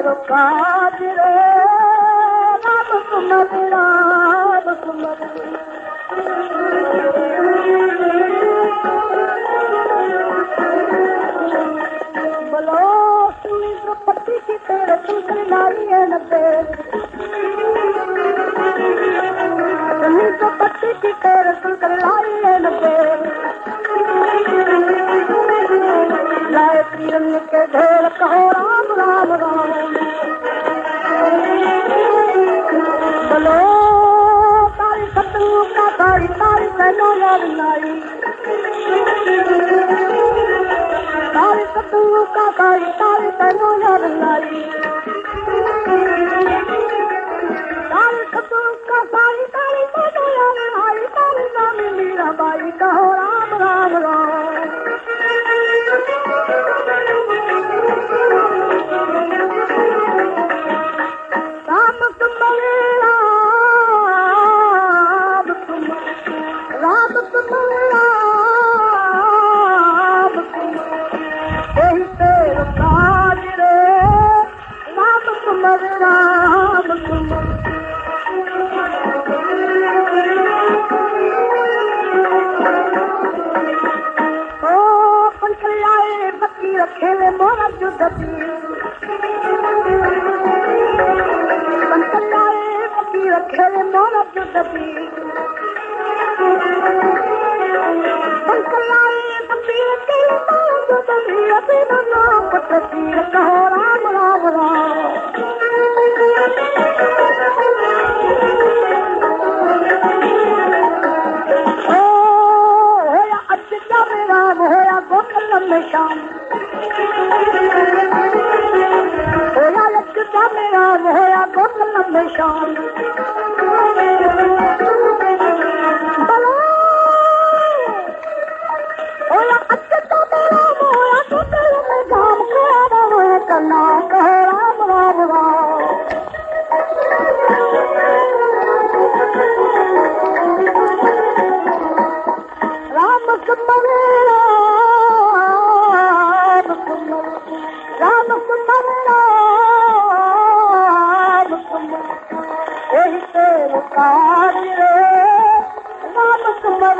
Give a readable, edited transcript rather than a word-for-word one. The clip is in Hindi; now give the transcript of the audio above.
तेरो काज रे राम सुमर राम सुमर बोलो सुनी द्रौपदी की तेरे सुंदर नारी है नब्बे सुनी द्रौपदी की तेरे सुंदर नारी है नब्बे लाए तीरन के ढेर कहो राम राम राम बोलो तारी सतगुरु का तारी तारी तैनो याद नाई तारी सतगुरु का तारी तारी तैनो याद नाई तारी सतगुरु का तारी तारी तैनो याद नाई तारी नामी मीरा बाई कहो राम राम राम खेले मोरा जुदती पंचलाए फकीर खेले मोरा जुदती पंचलाए फकीर खेले मोरा जुदती अभी ना पतती कहो राम राम राम होया अज्जा में राम होया गोकुल में शाम होया लज्जा में राम होया गोकुल में शाम बोलो होया अज्जा में राम होया गोकुल में शाम कहो करना कहो राम राम राम राम सुमर राम सुमर यही तेरे काज रे राम सुमर